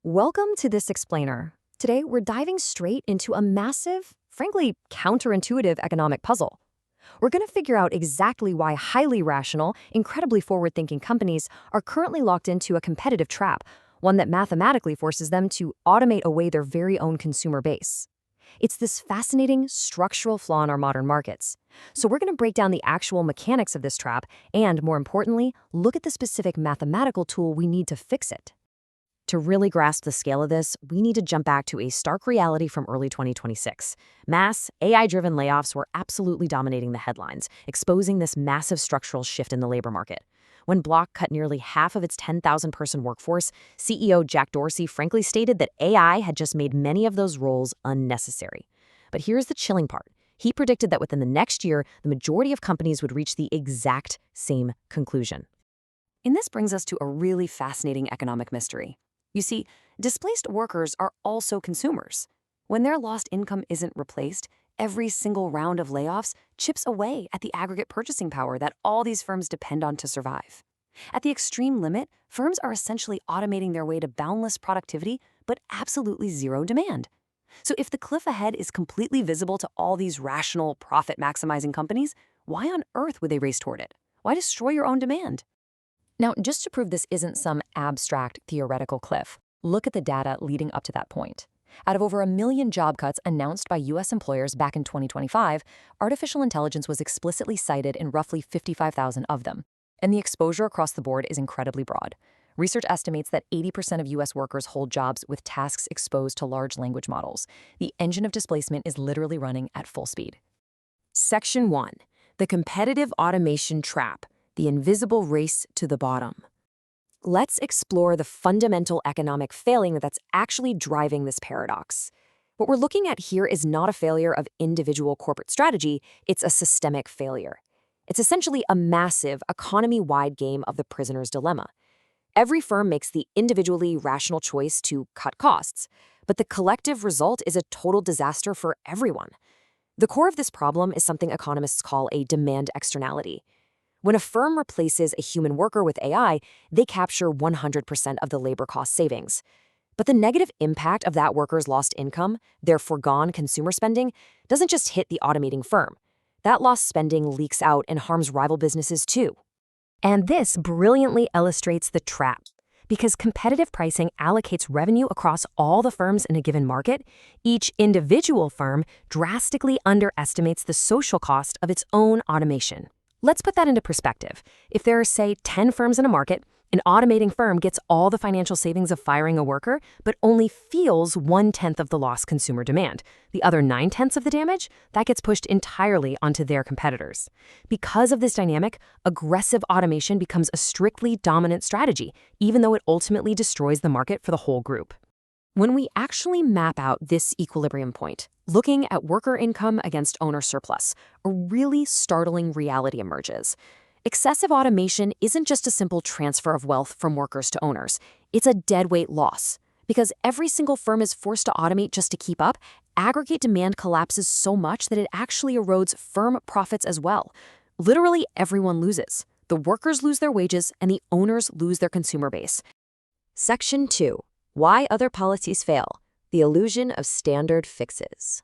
Welcome to this explainer. Today, we're diving straight into a massive, frankly, counterintuitive economic puzzle. We're going to figure out exactly why highly rational, incredibly forward-thinking companies are currently locked into a competitive trap, one that mathematically forces them to automate away their very own consumer base. It's this fascinating structural flaw in our modern markets. So we're going to break down the actual mechanics of this trap and, more importantly, look at the specific mathematical tool we need to fix it. To really grasp the scale of this, we need to jump back to a stark reality from early 2026. Mass, AI-driven layoffs were absolutely dominating the headlines, exposing this massive structural shift in the labor market. When Block cut nearly half of its 10,000-person workforce, CEO Jack Dorsey frankly stated that AI had just made many of those roles unnecessary. But here's the chilling part. He predicted that within the next year, the majority of companies would reach the exact same conclusion. And this brings us to a really fascinating economic mystery. You see, displaced workers are also consumers. When their lost income isn't replaced, every single round of layoffs chips away at the aggregate purchasing power that all these firms depend on to survive. At the extreme limit, firms are essentially automating their way to boundless productivity, but absolutely zero demand. So if the cliff ahead is completely visible to all these rational, profit-maximizing companies, why on earth would they race toward it? Why destroy your own demand? Now, just to prove this isn't some abstract theoretical cliff, look at the data leading up to that point. Out of over 1 million job cuts announced by U.S. employers back in 2025, artificial intelligence was explicitly cited in roughly 55,000 of them. And the exposure across the board is incredibly broad. Research estimates that 80% of U.S. workers hold jobs with tasks exposed to large language models. The engine of displacement is literally running at full speed. Section 1. The competitive automation trap. The invisible race to the bottom. Let's explore the fundamental economic failing that's actually driving this paradox. What we're looking at here is not a failure of individual corporate strategy, it's a systemic failure. It's essentially a massive, economy-wide game of the prisoner's dilemma. Every firm makes the individually rational choice to cut costs, but the collective result is a total disaster for everyone. The core of this problem is something economists call a demand externality. When a firm replaces a human worker with AI, they capture 100% of the labor cost savings. But the negative impact of that worker's lost income, their foregone consumer spending, doesn't just hit the automating firm. That lost spending leaks out and harms rival businesses too. And this brilliantly illustrates the trap. Because competitive pricing allocates revenue across all the firms in a given market, each individual firm drastically underestimates the social cost of its own automation. Let's put that into perspective. If there are, say, 10 firms in a market, an automating firm gets all the financial savings of firing a worker, but only feels 1/10 of the lost consumer demand. The other 9/10 of the damage, that gets pushed entirely onto their competitors. Because of this dynamic, aggressive automation becomes a strictly dominant strategy, even though it ultimately destroys the market for the whole group. When we actually map out this equilibrium point, looking at worker income against owner surplus, a really startling reality emerges. Excessive automation isn't just a simple transfer of wealth from workers to owners. It's a deadweight loss. Because every single firm is forced to automate just to keep up, aggregate demand collapses so much that it actually erodes firm profits as well. Literally everyone loses. The workers lose their wages and the owners lose their consumer base. Section 2. Why other policies fail. The illusion of standard fixes.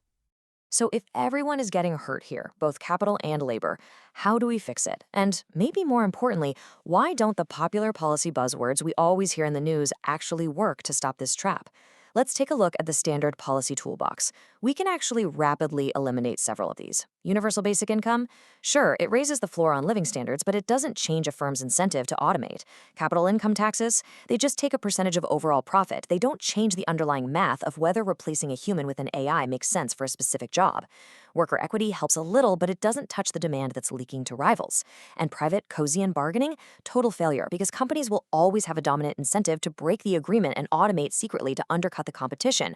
So if everyone is getting hurt here, both capital and labor, how do we fix it? And maybe more importantly, why don't the popular policy buzzwords we always hear in the news actually work to stop this trap? Let's take a look at the standard policy toolbox. We can actually rapidly eliminate several of these. Universal basic income? Sure, it raises the floor on living standards, but it doesn't change a firm's incentive to automate. Capital income taxes? They just take a percentage of overall profit. They don't change the underlying math of whether replacing a human with an AI makes sense for a specific job. Worker equity helps a little, but it doesn't touch the demand that's leaking to rivals. And private Cozian bargaining? Total failure, because companies will always have a dominant incentive to break the agreement and automate secretly to undercut the competition.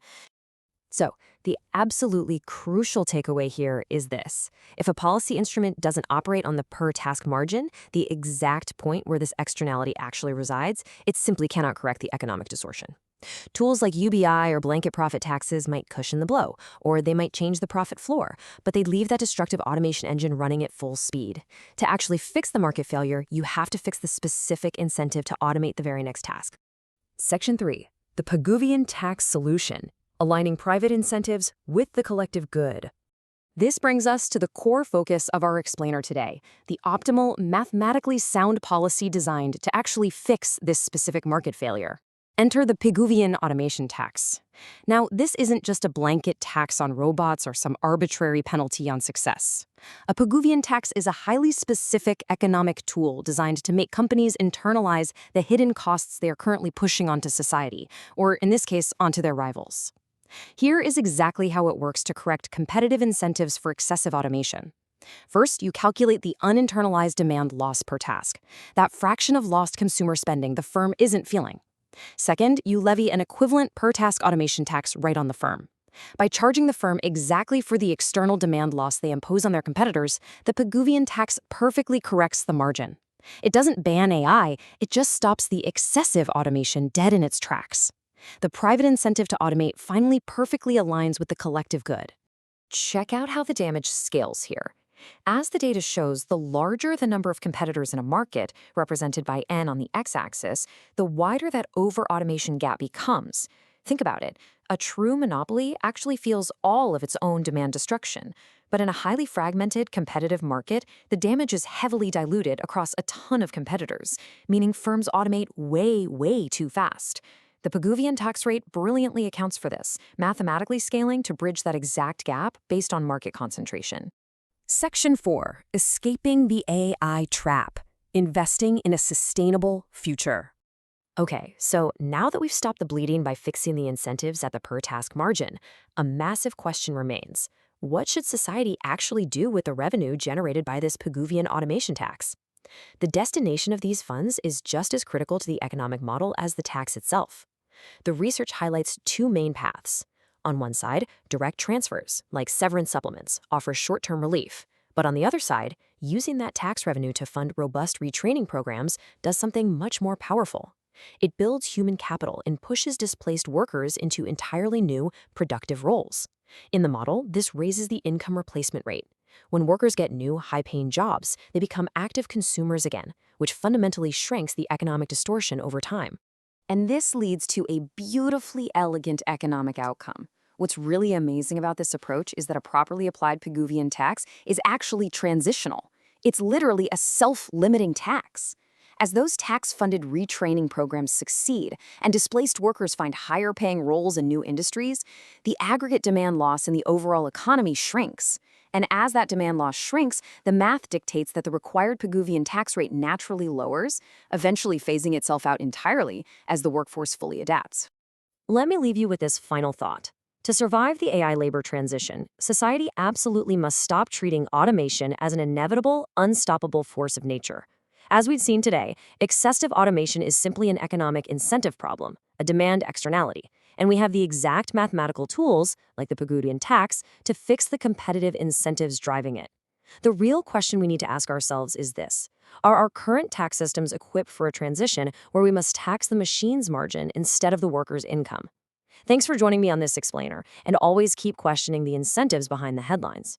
So, the absolutely crucial takeaway here is this. If a policy instrument doesn't operate on the per-task margin, the exact point where this externality actually resides, it simply cannot correct the economic distortion. Tools like UBI or blanket profit taxes might cushion the blow, or they might change the profit floor, but they leave that destructive automation engine running at full speed. To actually fix the market failure, you have to fix the specific incentive to automate the very next task. Section 3. The Pigouvian tax solution, aligning private incentives with the collective good. This brings us to the core focus of our explainer today, the optimal, mathematically sound policy designed to actually fix this specific market failure. Enter the Pigouvian automation tax. Now, this isn't just a blanket tax on robots or some arbitrary penalty on success. A Pigouvian tax is a highly specific economic tool designed to make companies internalize the hidden costs they are currently pushing onto society, or in this case, onto their rivals. Here is exactly how it works to correct competitive incentives for excessive automation. First, you calculate the uninternalized demand loss per task, that fraction of lost consumer spending the firm isn't feeling. Second, you levy an equivalent per-task automation tax right on the firm. By charging the firm exactly for the external demand loss they impose on their competitors, the Pigouvian tax perfectly corrects the margin. It doesn't ban AI, it just stops the excessive automation dead in its tracks. The private incentive to automate finally perfectly aligns with the collective good. Check out how the damage scales here. As the data shows, the larger the number of competitors in a market, represented by N on the x-axis, the wider that over-automation gap becomes. Think about it. A true monopoly actually feels all of its own demand destruction. But in a highly fragmented, competitive market, the damage is heavily diluted across a ton of competitors, meaning firms automate way, way too fast. The Pigouvian tax rate brilliantly accounts for this, mathematically scaling to bridge that exact gap based on market concentration. Section 4. Escaping the AI Trap. Investing in a Sustainable Future. Okay, so now that we've stopped the bleeding by fixing the incentives at the per-task margin, a massive question remains. What should society actually do with the revenue generated by this Pigouvian automation tax? The destination of these funds is just as critical to the economic model as the tax itself. The research highlights two main paths. On one side, direct transfers, like severance supplements, offer short-term relief. But on the other side, using that tax revenue to fund robust retraining programs does something much more powerful. It builds human capital and pushes displaced workers into entirely new, productive roles. In the model, this raises the income replacement rate. When workers get new, high-paying jobs, they become active consumers again, which fundamentally shrinks the economic distortion over time. And this leads to a beautifully elegant economic outcome. What's really amazing about this approach is that a properly applied Pigouvian tax is actually transitional. It's literally a self-limiting tax. As those tax-funded retraining programs succeed and displaced workers find higher-paying roles in new industries, the aggregate demand loss in the overall economy shrinks. And as that demand loss shrinks, the math dictates that the required Pigouvian tax rate naturally lowers, eventually phasing itself out entirely as the workforce fully adapts. Let me leave you with this final thought. To survive the AI labor transition, society absolutely must stop treating automation as an inevitable, unstoppable force of nature. As we've seen today, excessive automation is simply an economic incentive problem, a demand externality, and we have the exact mathematical tools, like the Pigouvian tax, to fix the competitive incentives driving it. The real question we need to ask ourselves is this: are our current tax systems equipped for a transition where we must tax the machine's margin instead of the worker's income? Thanks for joining me on this explainer, and always keep questioning the incentives behind the headlines.